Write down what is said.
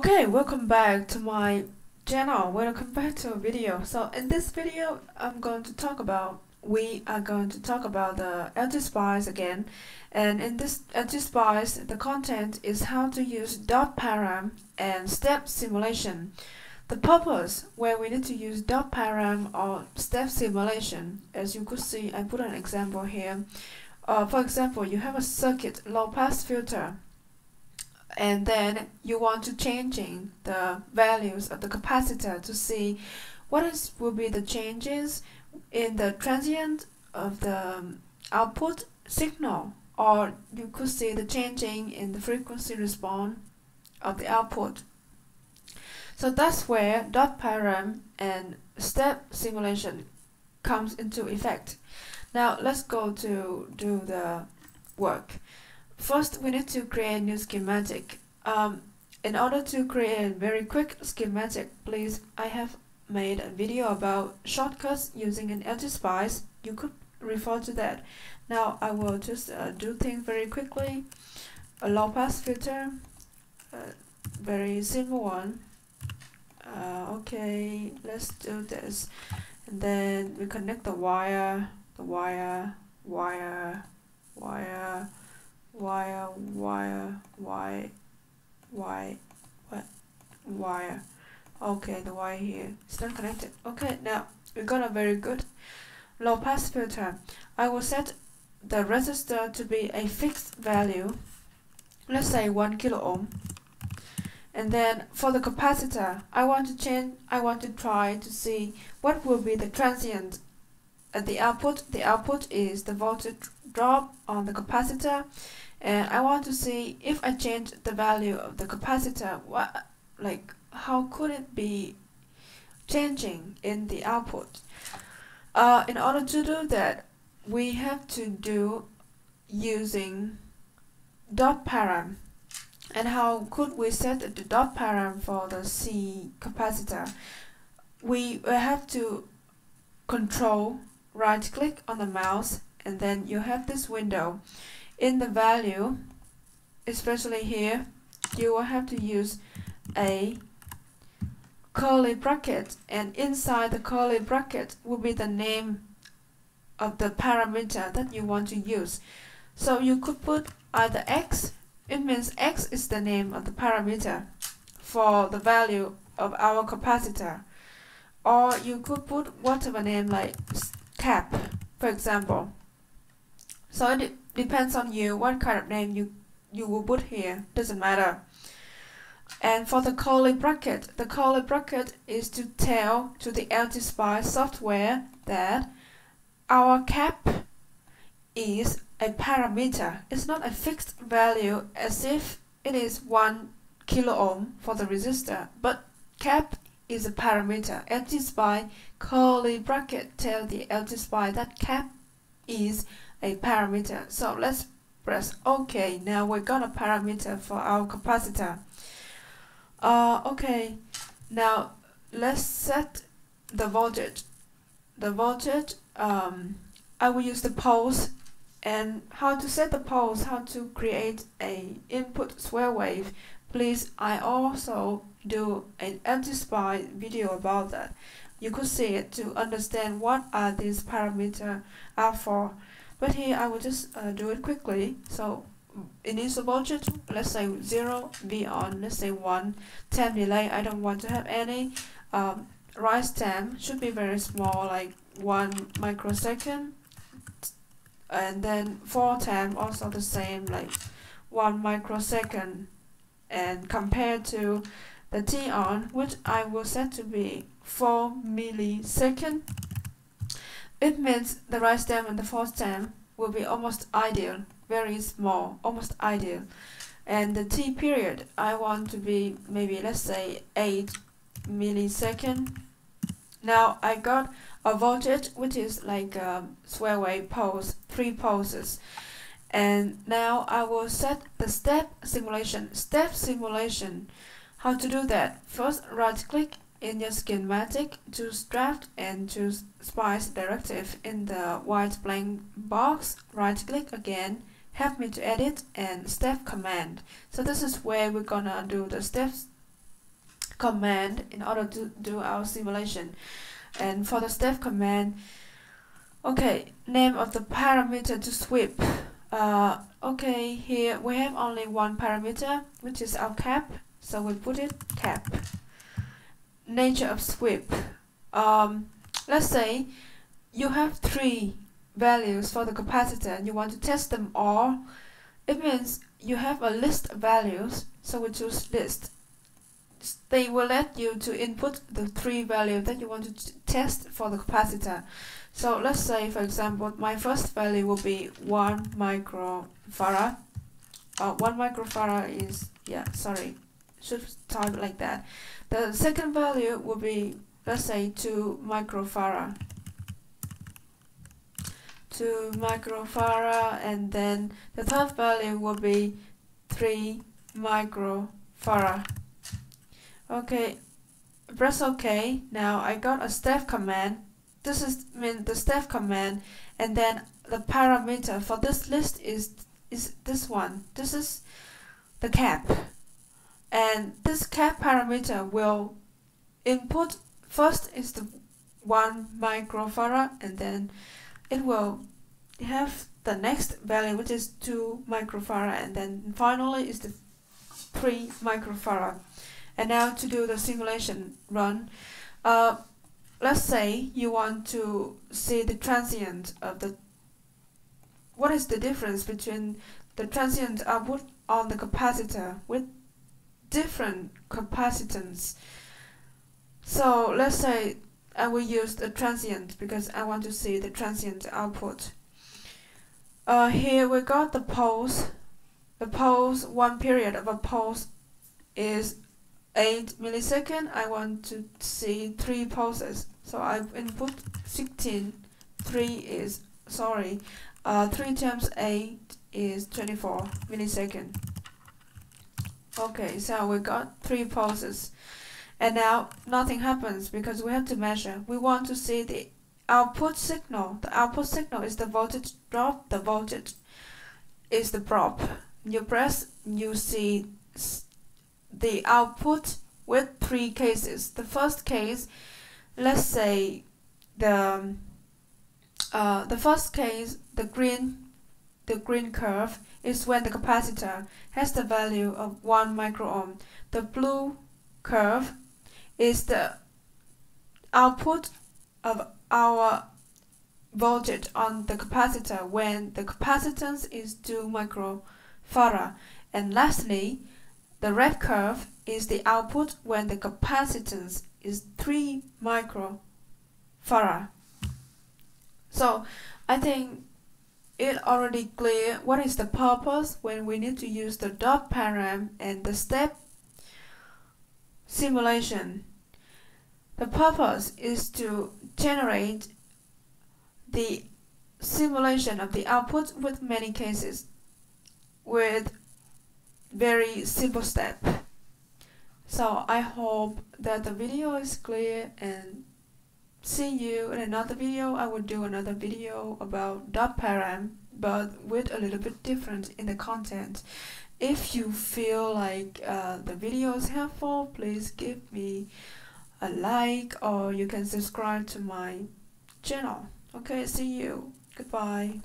Okay, welcome back to my channel. Welcome back to a video. So in this video, we are going to talk about the LTSpice again. And in this LTSpice, the content is how to use dot param and step simulation. The purpose where we need to use dot param or step simulation, as you could see, I put an example here. For example, you have a circuit low pass filter, and then you want to changing the values of the capacitor to see what will be the changes in the transient of the output signal, or you could see the changing in the frequency response of the output. So that's where dot param and step simulation comes into effect. Now let's go to do the work. First, we need to create a new schematic. In order to create a very quick schematic, please, I have made a video about shortcuts using an LTSpice. You could refer to that. Now I will just do things very quickly. A low pass filter, very simple one. Okay, let's do this. And then we connect the wire, wire. Okay, the wire here is not connected. Okay, now we got a very good low pass filter. I will set the resistor to be a fixed value, let's say 1 kilo ohm. And then for the capacitor, I want to try to see what will be the transient at the output. The output is the voltage drop on the capacitor, and I want to see if I change the value of the capacitor, how could it be changing in the output. In order to do that, we have to do using dot param. And how could we set the dot param for the C capacitor? We have to control, right click on the mouse, and then you have this window. In the value, especially here, you will have to use a curly bracket, and inside the curly bracket will be the name of the parameter that you want to use. So you could put either X, it means X is the name of the parameter for the value of our capacitor, or you could put whatever name like cap, for example. So it depends on you what kind of name you will put here, doesn't matter. And for the curly bracket is to tell to the LTSpice software that our cap is a parameter. It's not a fixed value as if it is 1 kilo ohm for the resistor, but cap is a parameter. LTSpice curly bracket tell the LTSpice that cap is a parameter. So let's press OK. Now we got a parameter for our capacitor. Okay, now let's set the voltage. I will use the pulse. And how to set the pulse, how to create a input swell wave, please, I also do an LTSpice video about that. You could see it to understand what are these parameters are for. But here I will just do it quickly. So initial voltage, let's say 0, V on, let's say 1. Time delay, I don't want to have any. Rise time should be very small, like 1 microsecond. And then fall time also the same, like 1 microsecond. And compared to the T on, which I will set to be 4 millisecond, it means the rise time and the fall time will be almost ideal, very small, almost ideal. And the T period, I want to be maybe, let's say 8 millisecond. Now I got a voltage which is like a swell wave pulse, 3 pulses. And now I will set the step simulation. How to do that? First, right click in your schematic, choose draft and choose spice directive in the white blank box. Right click again, help me to edit, and step command. So this is where we're gonna do the steps command in order to do our simulation. And for the step command, okay, name of the parameter to sweep. Okay, here we have only one parameter, which is our cap, so we put it cap. Nature of sweep. Let's say you have 3 values for the capacitor and you want to test them all. It means you have a list of values, so we choose list. They will let you to input the 3 values that you want to test for the capacitor. So let's say, for example, my first value will be 1 microfarad. 1 microfarad is, should type like that. The second value will be, let's say, 2 microfarad. 2 microfarad, and then the third value will be 3 microfarad. Okay, press OK. Now I got a step command. This is the step command, and then the parameter for this list is this one. This is the cap, and this cap parameter will input first is the 1 microfarad, and then it will have the next value, which is 2 microfarad, and then finally is the 3 microfarad. And now to do the simulation run, let's say you want to see the transient of the, what is the difference between the transient output on the capacitor with different capacitance. So let's say I will use the transient because I want to see the transient output. Here we got the pulse. The pulse, one period of a pulse is 8 milliseconds. I want to see 3 pulses, so I input 16. 3 times 8 is 24 milliseconds. Okay, so we got 3 pulses, and now nothing happens because we have to measure. We want to see the output signal. The output signal is the voltage drop. The voltage is the prop. You press, you see the output with 3 cases. The first case, let's say the first case, the green curve is when the capacitor has the value of 1 microohm. The blue curve is the output of our voltage on the capacitor when the capacitance is 2 microfarad. And lastly, the red curve is the output when the capacitance is 3 microfarad. So I think it already clear what is the purpose when we need to use the dot param and the step simulation. The purpose is to generate the simulation of the output with many cases with very simple step. So I hope that the video is clear, and see you in another video. I will do another video about dot param, but with a little bit different in the content. If you feel like the video is helpful, please give me a like, or you can subscribe to my channel. Okay, see you. Goodbye.